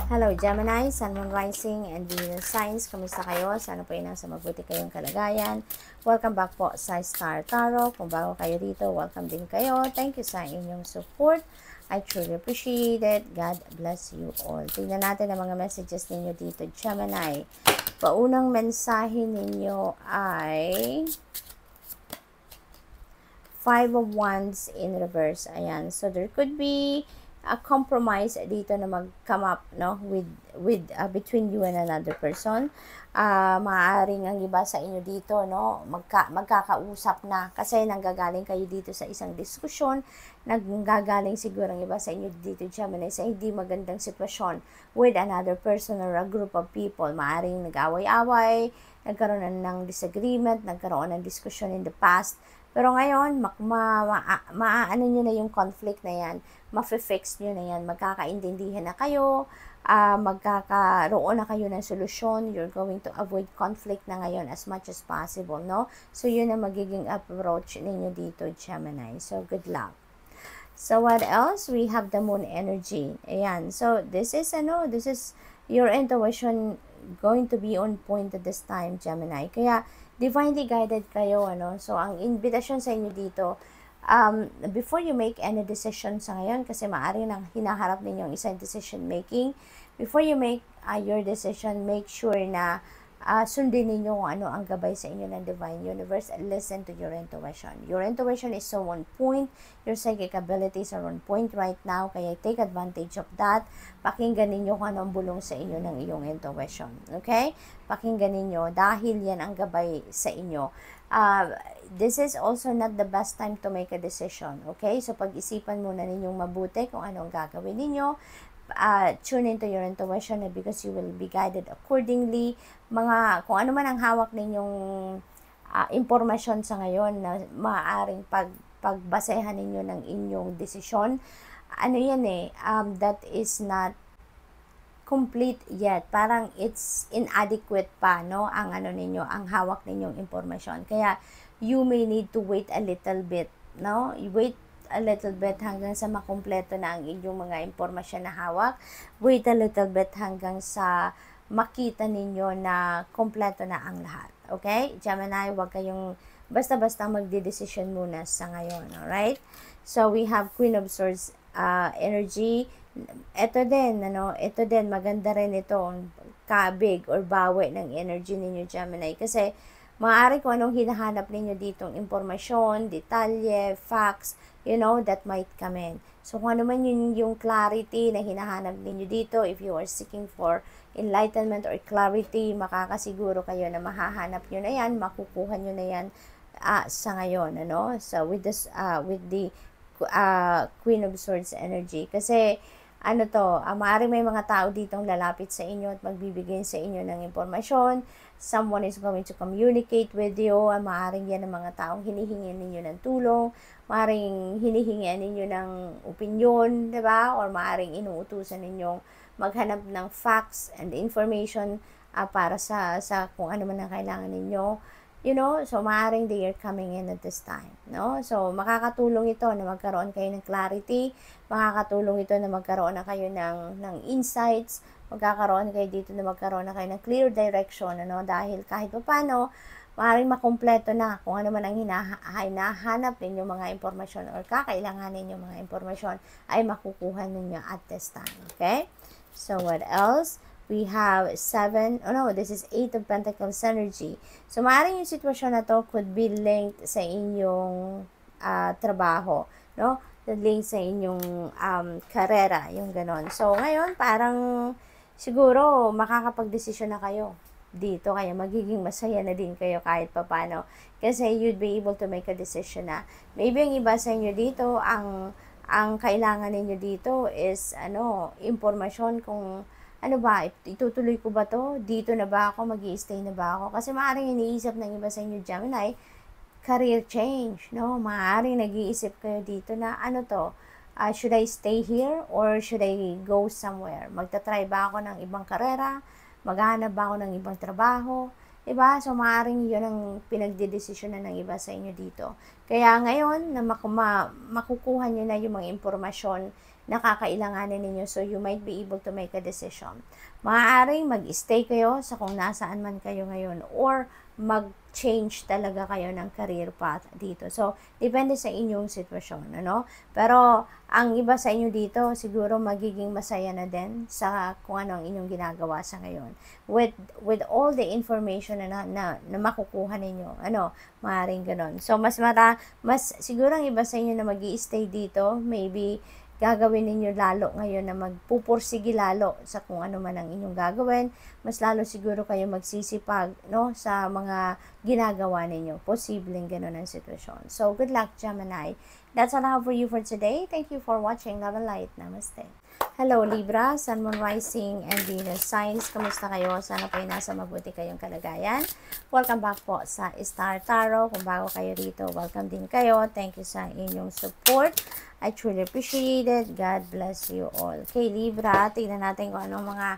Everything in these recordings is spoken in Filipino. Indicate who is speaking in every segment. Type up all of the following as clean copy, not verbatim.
Speaker 1: Hello Gemini, Sun, Moon, Rising, and Venus signs. Kamusta kayo? Sana po ay nasa mabuti kayong kalagayan. Welcome back po sa Star Tarot. Kung bago kayo dito, welcome din kayo. Thank you sa inyong support. I truly appreciate it. God bless you all. Tingnan natin ang mga messages ninyo dito, Gemini. Paunang mensahe ninyo ay Five of Wands in reverse. Ayan. So, there could be a compromise dito na mag-come up, no, with between you and another person. Maaaring ang iba sa inyo dito, no, magkakausap na kasi nanggagaling kayo dito sa isang diskusyon, nanggagaling siguro ang iba sa inyo dito, Gemini, sa hindi magandang sitwasyon with another person or a group of people. Maaaring nag-away-away, nagkaroon ng disagreement, nagkaroon ng discussion in the past. Pero ngayon, maano nyo na yung conflict na yan, ma-fix nyo na yan, magkakaintindihan na kayo, magkakaroon na kayo ng solusyon, you're going to avoid conflict na ngayon as much as possible, no? So, yun ang magiging approach ninyo dito, Gemini. So, good luck. So, what else? We have the moon energy. Ayan. So, this is your intuition going to be on point at this time, Gemini. Kaya, divinely guided kayo, ano? So, ang invitation sa inyo dito, before you make any decision sa ngayon, kasi maaari nang hinaharap ninyo ang isang decision making, before you make your decision, make sure na sundin ninyo kung ano ang gabay sa inyo ng Divine Universe and listen to your intuition. Your intuition is so on point, your psychic abilities are on point right now, kaya take advantage of that. Pakinggan ninyo kung ano ang bulong sa inyo ng iyong intuition. Okay? Pakinggan ninyo dahil yan ang gabay sa inyo. This is also not the best time to make a decision. Okay? So, pag-isipan muna ninyong mabuti kung ano ang gagawin ninyo. Tune into your intuition because you will be guided accordingly. Kung ano man ang hawak ninyong impormasyon sa ngayon na maaaring pagbasehan ninyo ng inyong desisyon, ano yan that is not complete yet. Parang it's inadequate pa, no? Ang ang hawak ninyong impormasyon. Kaya, you may need to wait a little bit, no? You wait a little bit hanggang sa makumpleto na ang inyong mga impormasyon na hawak. Wait a little bit hanggang sa makita ninyo na kompleto na ang lahat. Okay? Gemini, huwag kayong basta-basta magdidesisyon muna sa ngayon. Alright? So, we have Queen of Swords energy. Ito din, maganda rin itong kabig or bawi ng energy ninyo, Gemini. Kasi, maaari kung anong hinahanap ninyo ditong impormasyon, detalye, facts, that might come in. So, kung ano man yung clarity na hinahanap ninyo dito, if you are seeking for enlightenment or clarity, makakasiguro kayo na mahahanap nyo na yan, makukuha nyo na yan sa ngayon, So, with the Queen of Swords energy. Kasi, maaaring may mga tao ditong lalapit sa inyo at magbibigay sa inyo ng impormasyon. Someone is going to communicate with you. Maaaring yan ang mga taong hinihingi ninyo ng tulong. Maaaring hinihingi ninyo ng opinion, di ba? Or maaaring inuutusan ninyong maghanap ng facts and information para sa kung ano man ang kailangan ninyo. So maaaring they are coming in at this time, no? So, makakatulong ito na magkaroon kayo ng clarity, makakatulong ito na magkaroon na kayo ng insights, magkakaroon kayo dito na magkaroon na kayo ng clear direction, dahil kahit paano, maaaring makumpleto na kung ano man ang hinahanap ninyo mga impormasyon or kakailanganin ninyo mga impormasyon ay makukuha ninyo at this time, okay? So, what else? We have this is 8 of Pentacles energy. So, maaaring yung sitwasyon na to could be linked sa inyong trabaho, no? Linked sa inyong karera, yung ganon. So, ngayon, parang siguro makakapag-desisyon na kayo dito, kaya magiging masaya na din kayo kahit papano. Kasi you'd be able to make a decision na. Maybe ang iba sa inyo dito, ang kailangan ninyo dito is, impormasyon kung itutuloy ko ba to? Dito na ba ako? Mag-i-stay na ba ako? Kasi maaaring iniisip ng iba sa inyo, Gemini, career change, no? Maaaring nag-iisip kayo dito na, should I stay here or should I go somewhere? Magta-try ba ako ng ibang karera? Maghahanap ba ako ng ibang trabaho? Diba? So, maaaring yun ang pinagdidesisyonan ng iba sa inyo dito. Kaya ngayon, na makukuha nyo na yung mga impormasyon nakakailanganin ninyo. So, you might be able to make a decision. Maaaring mag-stay kayo sa kung nasaan man kayo ngayon or mag-change talaga kayo ng career path dito. So, depende sa inyong sitwasyon, ano? Pero, ang iba sa inyo dito, siguro magiging masaya na din sa kung ano ang inyong ginagawa sa ngayon. With all the information na makukuha ninyo, ano, maaaring ganon. So, mas siguro ang iba sa inyo na mag-i-stay dito, maybe, gagawin ninyo lalo ngayon na magpupursige lalo sa kung ano man ang inyong gagawin. Mas lalo siguro kayo magsisipag, no, sa mga ginagawa ninyo. Posibleng ganun ang sitwasyon. So, good luck, Gemini. That's all I have for you for today. Thank you for watching. Love and light. Namaste. Hello, Libra, Sun, Moon, Rising, and Venus signs. Kamusta kayo? Sana po nasa mabuti kayong kalagayan. Welcome back po sa Star Tarot. Kung bago kayo rito, welcome din kayo. Thank you sa inyong support. I truly appreciate it. God bless you all. Okay, Libra, tignan natin kung anong mga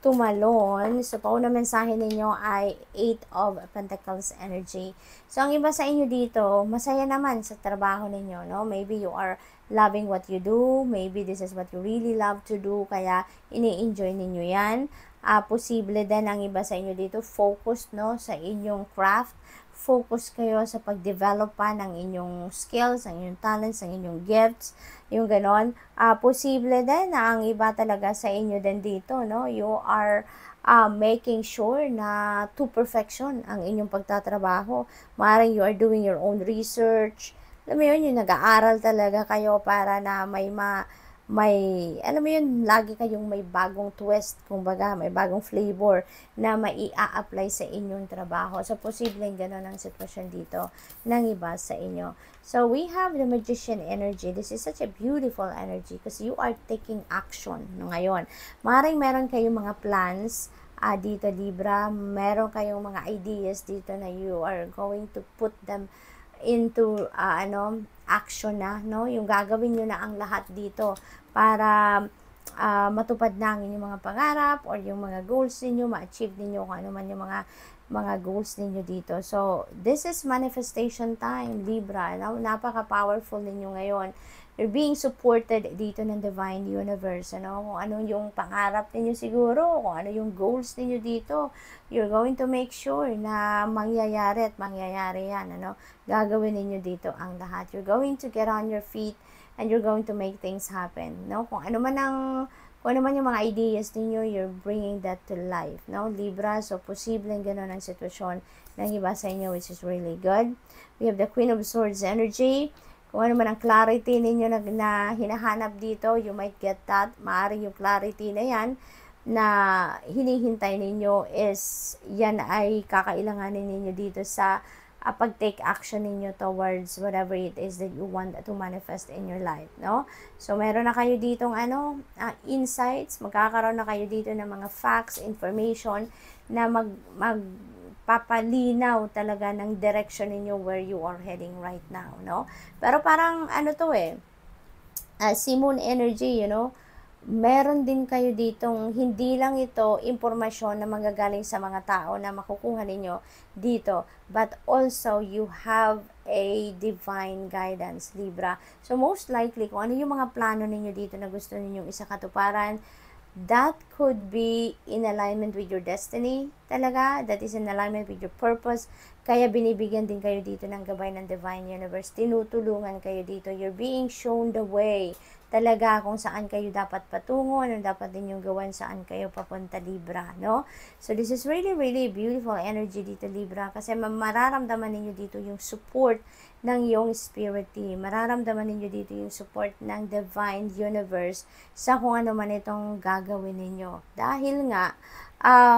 Speaker 1: tumalon. So, pauna mensahe ninyo ay 8 of Pentacles energy. So, ang iba sa inyo dito, masaya naman sa trabaho ninyo, no? Maybe you are loving what you do. Maybe this is what you really love to do. Kaya, ini-enjoy ninyo yan. Posible din ang iba sa inyo dito, focus, no, sa inyong craft. Focus kayo sa pag-develop pa ng inyong skills, ang inyong talents, ang inyong gifts, yung ganon. Posible din na ang iba talaga sa inyo din dito, no? You are making sure na to perfection ang inyong pagtatrabaho. Maaaring you are doing your own research. Alam mo yun, yung nag-aaral talaga kayo para na alam mo yun, lagi kayong may bagong twist, kumbaga, may bagong flavor na mai-a-apply sa inyong trabaho. So, posibleng gano'n ang sitwasyon dito ng iba sa inyo. So, we have the Magician energy. This is such a beautiful energy because you are taking action no, ngayon. Maaaring meron kayong mga plans dito, Libra. Meron kayong mga ideas dito na you are going to put them into action na, no? Yung gagawin nyo na ang lahat dito para matupad na ang inyong mga pangarap or yung mga goals ninyo, ma-achieve ninyo kung ano man yung mga goals ninyo dito. So, this is manifestation time, Libra. No? Napaka-powerful ninyo ngayon. You're being supported dito ng Divine Universe. Ano? Kung ano yung pangarap ninyo siguro, kung ano yung goals ninyo dito, you're going to make sure na mangyayari at mangyayari yan. Ano? Gagawin ninyo dito ang lahat. You're going to get on your feet and you're going to make things happen. No? Kung ano man yung mga ideas ninyo, you're bringing that to life. No? Libra, so posibleng ganun ang sitwasyon ng iba sa inyo, which is really good. We have the Queen of Swords energy. Kung ano man ang clarity ninyo na hinahanap dito, you might get that. Maaari yung clarity na yan na hinihintay ninyo is yan ay kakailanganin ninyo dito sa pag-take action ninyo towards whatever it is that you want to manifest in your life, no? So, meron na kayo ditong insights, magkakaroon na kayo dito ng mga facts, information na papalinaw talaga ng direction ninyo where you are heading right now, no? Pero parang si Moon energy, you know, meron din kayo ditong hindi lang ito impormasyon na manggagaling sa mga tao na makukuha ninyo dito, but also you have a divine guidance, Libra. So most likely, kung ano yung mga plano ninyo dito na gusto ninyong isakatuparan, that could be in alignment with your destiny talaga, that is in alignment with your purpose. Kaya binibigyan din kayo dito ng gabay ng Divine Universe, tinutulungan kayo dito, you're being shown the way talaga kung saan kayo dapat patungo, ano dapat din yung gawan, saan kayo papunta, Libra, no? So this is really, really beautiful energy dito, Libra, kasi mararamdaman ninyo dito yung support ng iyong spirit team. Mararamdaman ninyo dito yung support ng Divine Universe sa kung ano man itong gagawin ninyo. Dahil nga,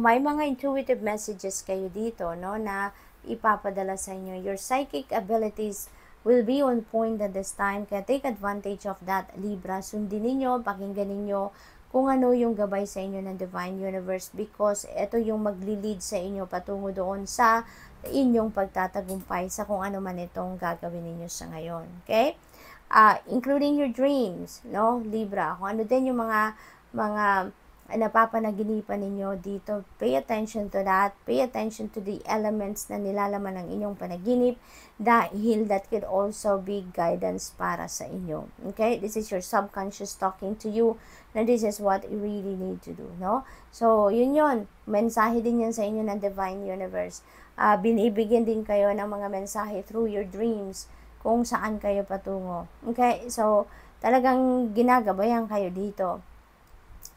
Speaker 1: may mga intuitive messages kayo dito, no, na ipapadala sa inyo. Your psychic abilities will be on point at this time. Kaya take advantage of that, Libra. Sundin ninyo, pakinggan ninyo kung ano yung gabay sa inyo ng Divine Universe because ito yung magli-lead sa inyo patungo doon sa inyong pagtatagumpay sa kung ano man itong gagawin ninyo sa ngayon. Okay? Including your dreams, no, Libra. Kung ano din yung mga napapanaginipan ninyo dito. Pay attention to that. Pay attention to the elements na nilalaman ng inyong panaginip dahil that could also be guidance para sa inyo. Okay? This is your subconscious talking to you na this is what you really need to do, no? So, yun. Mensahe din yan sa inyo ng Divine Universe. Binibigyan din kayo ng mga mensahe through your dreams kung saan kayo patungo. Okay? So, talagang ginagabayan kayo dito.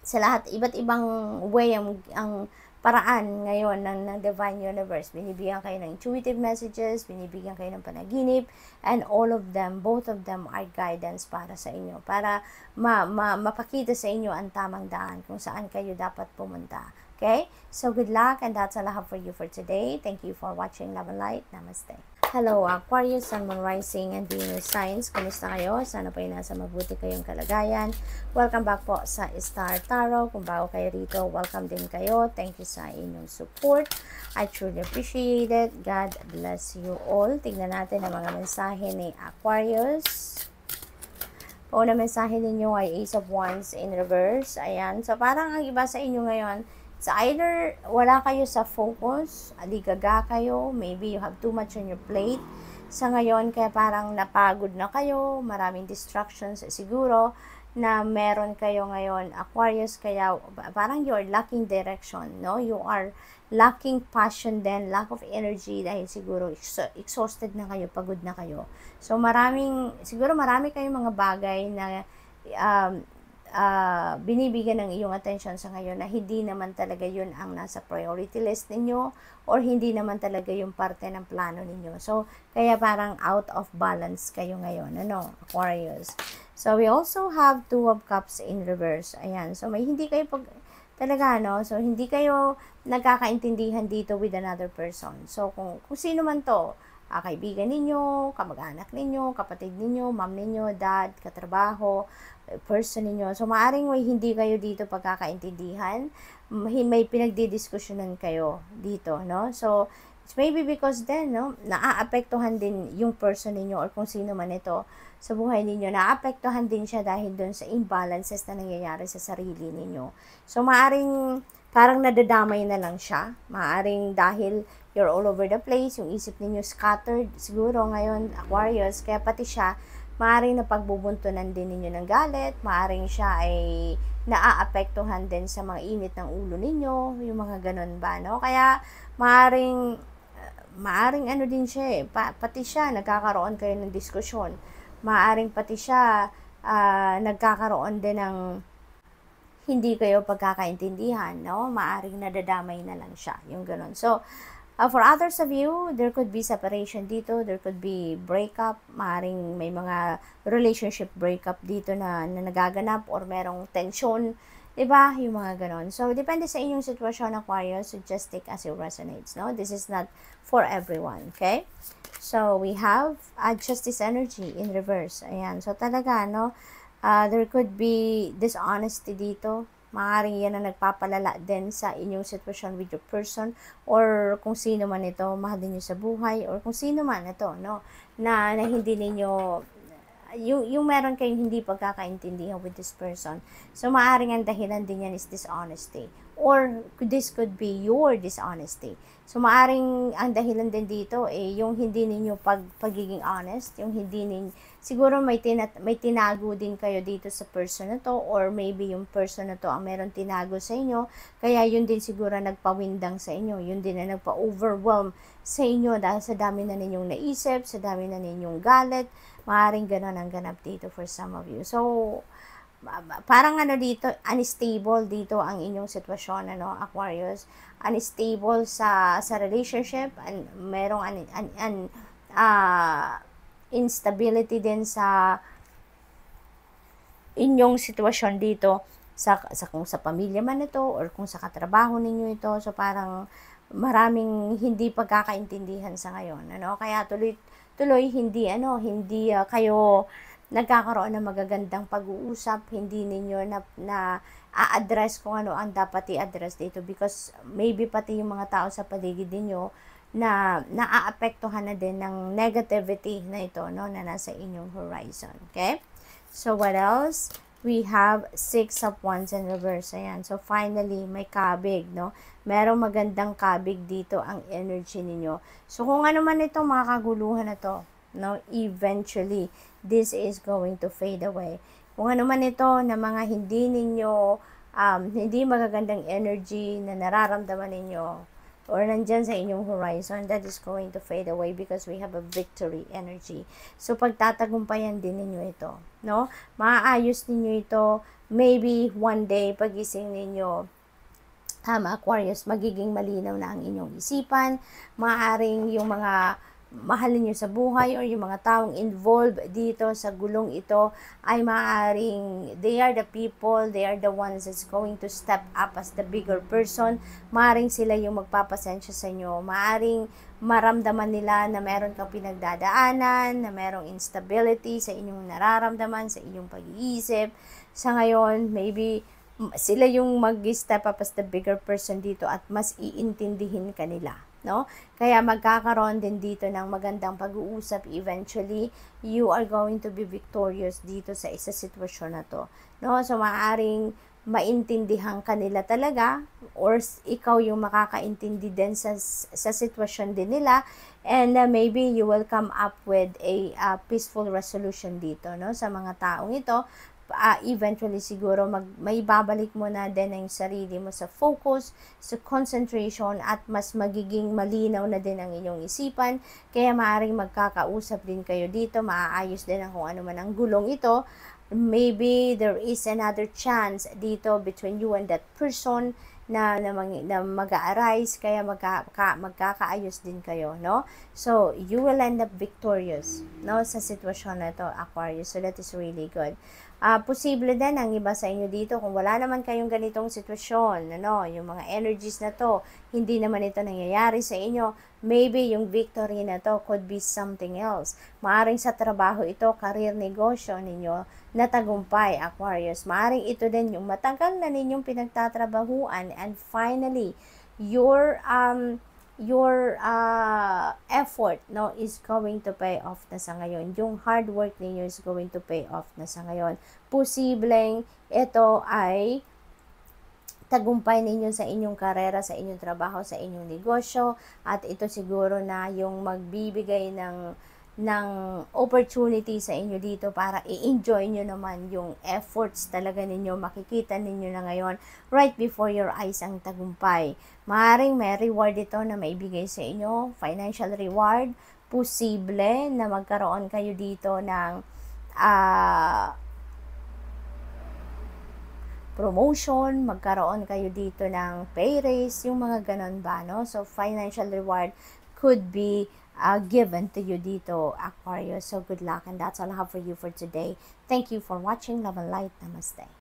Speaker 1: Sa lahat, iba't ibang way ang paraan ngayon ng Divine Universe. Binibigyan kayo ng intuitive messages, binibigyan kayo ng panaginip, and all of them, both of them are guidance para sa inyo. Para mapakita sa inyo ang tamang daan kung saan kayo dapat pumunta. Okay? So, good luck, and that's all I have for you for today. Thank you for watching Love and Light. Namaste. Hello, Aquarius, Sun, Moon, Rising, and Venus signs. Kumusta kayo? Sana po ay nasa mabuti kayong kalagayan. Welcome back po sa Star Tarot. Kung bago kayo rito, welcome din kayo. Thank you sa inyong support. I truly appreciate it. God bless you all. Tignan natin ang mga mensahe ni Aquarius. Una mensahe ninyo ay Ace of Wands in reverse. Ayan. So, parang ang iba sa inyo ngayon, so either wala kayo sa focus, aligaga kayo, maybe you have too much on your plate. Sa ngayon, kaya parang napagod na kayo, maraming distractions siguro na meron kayo ngayon, Aquarius, kaya parang you're lacking direction, no? You are lacking passion then, lack of energy dahil siguro exhausted na kayo, pagod na kayo. So siguro marami kayong mga bagay na binibigyan ng iyong attention sa ngayon na hindi naman talaga yun ang nasa priority list ninyo or hindi naman talaga yung parte ng plano ninyo. So, kaya parang out of balance kayo ngayon, ano, Aquarius. So, we also have Two of Cups in reverse. Ayan. So, may hindi kayo talaga, no? So, hindi kayo nagkakaintindihan dito with another person. So, kung sino man to, kaibigan ninyo, kamag-anak ninyo, kapatid ninyo, mom ninyo, dad, katrabaho, person ninyo. So, maaring may hindi kayo dito pagkakaintindihan. May pinagdidiskusyonan kayo dito, no? So, it's maybe because then, no, naaapektuhan din yung person ninyo or kung sino man ito sa buhay ninyo. Naaapektuhan din siya dahil doon sa imbalances na nangyayari sa sarili ninyo. So, maaring parang nadadamay na lang siya. Maaring dahil you're all over the place, yung isip ninyo scattered siguro ngayon, Aquarius, kaya pati siya, maaring napagbubuntunan din ninyo ng galit, maaring siya ay naaapektuhan din sa mga init ng ulo ninyo, yung mga ganun ba, no? Kaya maaring ano din siya pati siya, nagkakaroon kayo ng diskusyon. Maaring pati siya, nagkakaroon din ng hindi kayo pagkakaintindihan, no? Maaring nadadamay na lang siya, yung ganun. So, for others of you, there could be separation dito, there could be breakup, maaaring may mga relationship breakup dito na nagaganap or merong tension, diba? Yung mga ganon. So, depende sa inyong sitwasyon, Aquarius, so just take as it resonates, no? This is not for everyone, okay? So, we have Justice energy in reverse. Ayan. So, talaga, no? There could be dishonesty dito. Maaaring yan na nagpapalala din sa inyong sitwasyon with your person or kung sino man ito, mahal din nyo sa buhay or kung sino man ito, no? Na hindi ninyo, yung meron kayong hindi pagkakaintindihan with this person. So, maaaring ang dahilan din yan is dishonesty. Or, this could be your dishonesty. So, maaaring ang dahilan din dito, yung hindi ninyo pagiging honest, yung hindi ninyo, siguro may tinago din kayo dito sa person na to, or maybe yung person na to ang meron tinago sa inyo, kaya yun din siguro nagpawindang sa inyo, yun din na nagpa-overwhelm sa inyo dahil sa dami na ninyong naisip, sa dami na ninyong galit, maaaring ganon ang ganap dito for some of you. So, parang ano dito, unstable dito ang inyong sitwasyon, ano, Aquarius, unstable sa relationship, merong instability din sa inyong sitwasyon dito sa kung sa pamilya man ito or kung sa katrabaho ninyo ito. So parang maraming hindi pagkakaintindihan sa ngayon, ano, kaya tuloy hindi kayo nagkakaroon ng magagandang pag-uusap, hindi ninyo na a-address kung ano ang dapat i-address dito because maybe pati yung mga tao sa paligid ninyo na naaapektuhan na din ng negativity na ito, no, na nasa inyong horizon. Okay? So, what else? we have Six of Wands in reverse. Ayan. So, finally, may kabig, no? Merong magandang kabig dito ang energy ninyo. So, kung ano man ito, mga kaguluhan na to, no? Eventually, this is going to fade away. Kung ano man ito na mga hindi ninyo, hindi magagandang energy na nararamdaman ninyo, or nandyan sa inyong horizon, that is going to fade away because we have a victory energy. So, pagtatagumpayan din ninyo ito, no? Maaayos ninyo ito, maybe one day, pagising ninyo, Aquarius, magiging malinaw na ang inyong isipan, maaaring yung mga mahalin nyo sa buhay or yung mga taong involved dito sa gulong ito ay maaaring they are the people, they are the ones that's going to step up as the bigger person. Maaaring sila yung magpapasensya sa inyo, maaaring maramdaman nila na meron kang pinagdadaanan, na merong instability sa inyong nararamdaman, sa inyong pag-iisip. Sa ngayon, maybe sila yung mag-step up as the bigger person dito at mas iintindihin kanila, no? Kaya magkakaroon din dito ng magandang pag-uusap. Eventually, you are going to be victorious dito sa isa sitwasyon na to, no? So, maaaring maintindihan kanila talaga or ikaw yung makakaintindi din sa sitwasyon din nila, and maybe you will come up with a peaceful resolution dito, no, sa mga taong ito. Eventually siguro may babalik mo na din ang sarili mo sa focus, sa concentration, at mas magiging malinaw na din ang inyong isipan. Kaya maaaring magkakausap din kayo dito, maaayos din ang kung ano man ang gulong ito. Maybe there is another chance dito between you and that person na mag-a-arise, kaya magkakaayos din kayo, no? So, you will end up victorious, no, sa sitwasyon na to, Aquarius. So, that is really good. Posible din ang iba sa inyo dito, kung wala naman kayong ganitong sitwasyon, ano, yung mga energies na to, hindi naman ito nangyayari sa inyo, maybe yung victory na to could be something else. Maaring sa trabaho ito, career, negosyo ninyo, natagumpay, Aquarius. Maaring ito din yung matagal na ninyong pinagtatrabahuan, and finally, your effort, no, is going to pay off na sa ngayon. Yung hard work ninyo is going to pay off na sa ngayon. Posibleng ito ay tagumpay ninyo sa inyong karera, sa inyong trabaho, sa inyong negosyo, at ito siguro na yung magbibigay ng opportunity sa inyo dito para i-enjoy nyo naman yung efforts talaga ninyo. Makikita ninyo na ngayon right before your eyes ang tagumpay. Maaaring may reward ito na maibigay sa inyo, financial reward. Posible na magkaroon kayo dito ng promotion, magkaroon kayo dito ng pay raise, yung mga ganon ba, no? So, financial reward could be given to you dito, Aquarius. So, good luck, and that's all I have for you for today. Thank you for watching. Love and light. Namaste.